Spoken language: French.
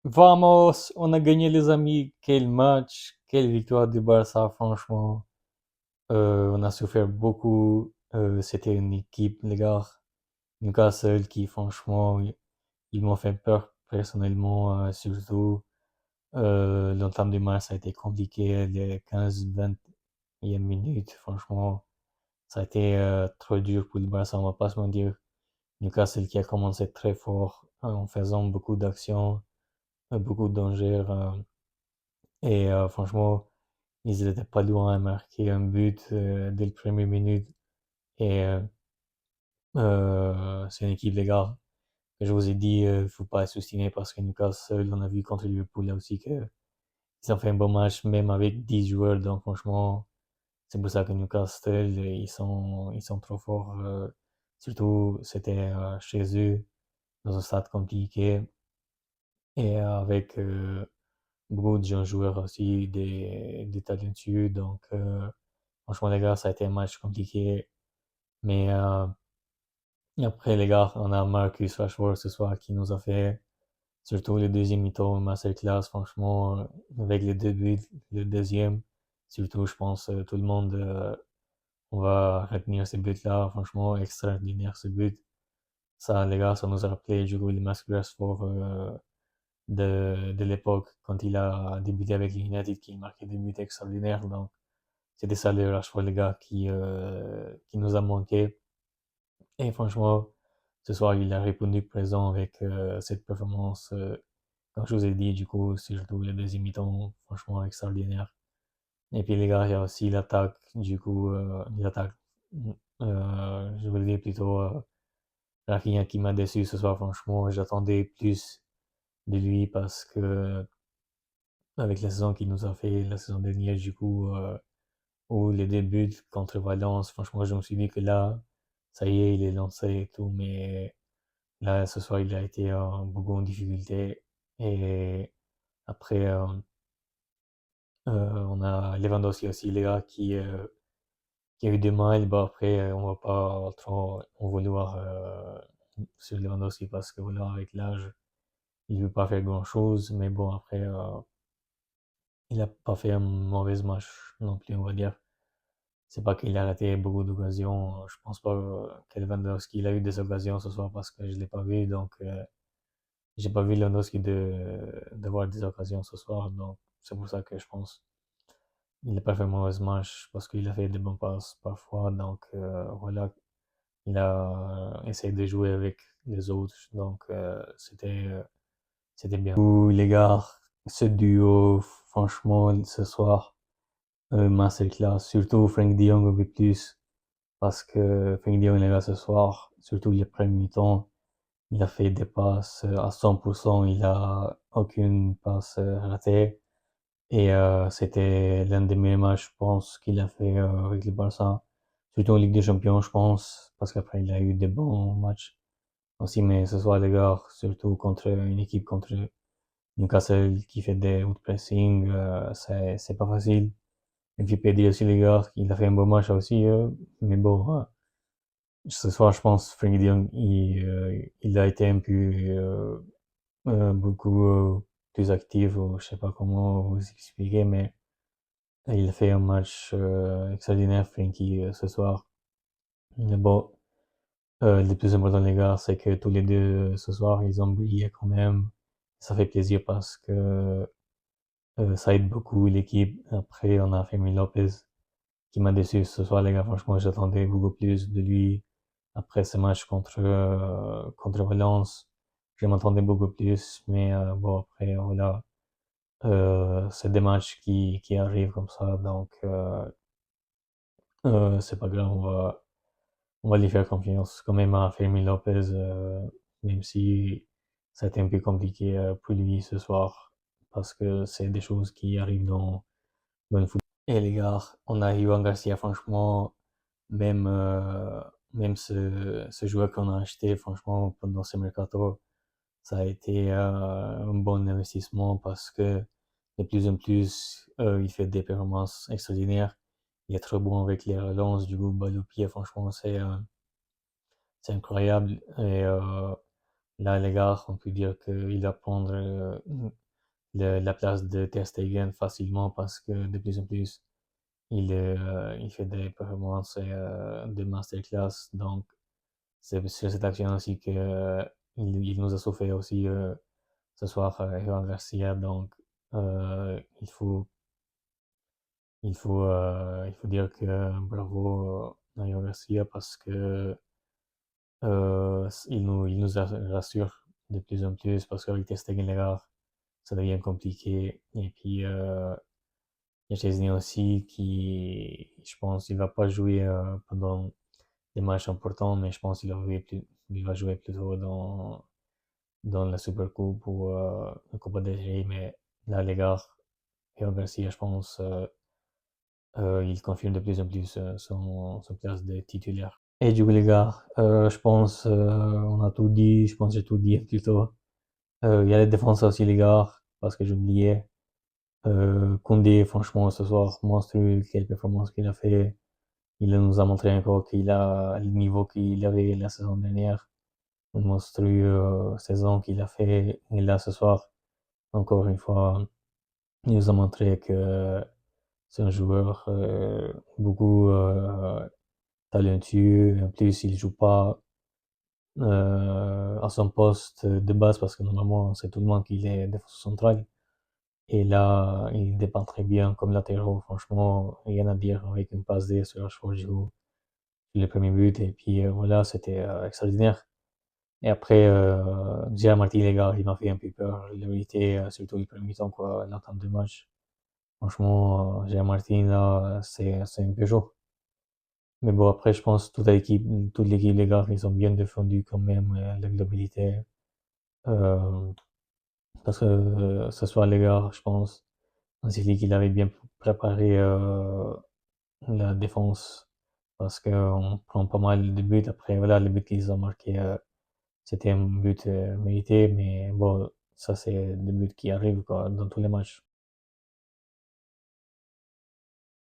Vamos, on a gagné les amis. Quel match, quelle victoire du Barça, franchement. On a souffert beaucoup. C'était une équipe, les gars. Newcastle qui, franchement, ils m'ont fait peur personnellement, surtout. L'entame du match, ça a été compliqué. Les 15-20e minutes, franchement, ça a été trop dur pour le Barça, on va pas se mentir. Newcastle qui a commencé très fort en faisant beaucoup d'actions, beaucoup de dangers. Et franchement, ils étaient pas loin à marquer un but dès le premier minute. Et c'est une équipe, les gars, que je vous ai dit, faut pas sous-estimer parce que Newcastle, on a vu contre Liverpool là aussi que ils ont fait un bon match, même avec 10 joueurs. Donc franchement, c'est pour ça que Newcastle, ils sont trop forts. Surtout, c'était chez eux, dans un stade compliqué. Et avec beaucoup de jeunes joueurs aussi, des talentueux. Donc, franchement, les gars, ça a été un match compliqué. Mais après, les gars, on a Marcus Rashford ce soir qui nous a fait, surtout le deuxième mi-temps, masterclass. Franchement, avec les deux buts, le deuxième, surtout, je pense, tout le monde, on va retenir ce but-là. Franchement, extraordinaire ce but. Ça, les gars, ça nous a rappelé du coup le Marcus Rashford de l'époque quand il a débuté avec United, qui marquait des buts extraordinaires. Donc, c'était ça le Rashford, les gars, qui nous a manqué. Et franchement, ce soir, il a répondu présent avec cette performance, comme je vous ai dit, du coup, surtout les deuxième mi-temps, franchement extraordinaire. Et puis les gars, il y a aussi l'attaque, du coup, l'attaque, je voulais dire plutôt Rafinha qui m'a déçu ce soir, franchement, j'attendais plus de lui parce que avec la saison qu'il nous a fait la saison dernière, du coup, ou les débuts contre Valence, franchement, je me suis dit que là, ça y est, il est lancé et tout, mais là, ce soir, il a été beaucoup en difficulté. Et après, on a Lewandowski aussi, les gars, qui a eu des mal. Bah, après, on va pas trop en vouloir sur Lewandowski parce que voilà, avec l'âge, il ne veut pas faire grand-chose. Mais bon, après, il a pas fait un mauvais match non plus, on va dire. C'est pas qu'il a raté beaucoup d'occasions. Je pense pas que Lewandowski il a eu des occasions ce soir parce que je l'ai pas vu. Donc, j'ai pas vu Lewandowski d'avoir des occasions ce soir. Donc, c'est pour ça que je pense il n'a pas fait un mauvais match parce qu'il a fait des bons passes parfois. Donc, voilà, il a essayé de jouer avec les autres. Donc, c'était bien. Ouh, les gars, ce duo, franchement, ce soir, masterclass. Surtout Frank de Jong un peu plus. Parce que Frank de Jong, les gars, ce soir, surtout les premiers mi-temps, il a fait des passes à 100%, il a aucune passe ratée. Et c'était l'un des meilleurs matchs, je pense, qu'il a fait avec le Barça. Surtout en Ligue des Champions, je pense, parce qu'après, il a eu des bons matchs aussi. Mais ce soir, les gars, surtout contre une équipe contre Newcastle qui fait des outpressing, c'est pas facile. Et puis PD aussi, les gars, il a fait un bon match aussi. Mais bon, ce soir, je pense, Frankie de Jong, il a été un peu beaucoup plus actif, ou je sais pas comment vous expliquer, mais il fait un match extraordinaire, Frankie, ce soir. Mais bon, le plus important, les gars, c'est que tous les deux, ce soir, ils ont brillé quand même. Ça fait plaisir parce que ça aide beaucoup l'équipe. Après, on a Fermin Lopez qui m'a déçu ce soir, les gars. Franchement, j'attendais beaucoup plus de lui. Après ce match contre Valence, je m'attendais beaucoup plus. Mais bon, après, voilà. C'est des matchs qui arrivent comme ça. Donc, c'est pas grave. On va lui faire confiance. Quand même à Fermin Lopez, même si ça a été un peu compliqué pour lui ce soir. Parce que c'est des choses qui arrivent dans le foot. Et les gars, on a Ivan Garcia, franchement, même, même ce joueur qu'on a acheté, franchement, pendant ce mercato, ça a été un bon investissement parce que de plus en plus, il fait des performances extraordinaires. Il est très bon avec les relances, du coup, balle au pied, franchement, c'est incroyable. Et là, les gars, on peut dire qu'il va prendre la place de Ter Stegen facilement parce que de plus en plus, il fait des performances de masterclass. Donc, c'est sur cette action aussi que il nous a sauvé aussi ce soir, Johan Garcia. Donc, euh, il faut, il faut dire que bravo à Johan Garcia parce que il nous rassure de plus en plus parce qu'avec Ter Stegen, les gars, ça devient compliqué. Et puis, il y a Chesney aussi qui, je pense, il va pas jouer pendant des matchs importants, mais je pense il va jouer plutôt dans la Supercoupe ou la Copa del Rey. Mais là, les gars, Léo Garcia, je pense, il confirme de plus en plus son place de titulaire. Et du coup, les gars, je pense, on a tout dit, je pense que j'ai tout dit plutôt. Il y a les défenseurs aussi, les gars, parce que j'oubliais. Koundé, franchement, ce soir, monstrueux, quelle performance qu'il a fait. Il nous a montré encore qu'il a le niveau qu'il avait la saison dernière. Une monstrueuse saison qu'il a fait. Et là, ce soir, encore une fois, il nous a montré que c'est un joueur beaucoup talentueux. En plus, il joue pas à son poste de base parce que normalement, c'est tout le monde qui est défenseur central. Et là, il dépend très bien comme latéraux. Franchement, rien à dire avec une passe D sur Rashford joue le premier but. Et puis voilà, c'était extraordinaire. Et après, Gérard Martin, les gars, il m'a fait un peu peur. La vérité, surtout le premier temps, quoi, l'entame de match. Franchement, Gérard Martin, là, c'est un peu chaud. Mais bon, après, je pense toute l'équipe, les gars, ils ont bien défendu quand même la globalité. Euh, parce que ce soir, les gars, je pense, on s'est dit qu'il avait bien préparé la défense parce qu'on prend pas mal de buts. Après, voilà, les buts qu'ils ont marqués, c'était un but mérité, mais bon, ça, c'est des buts qui arrivent quoi, dans tous les matchs.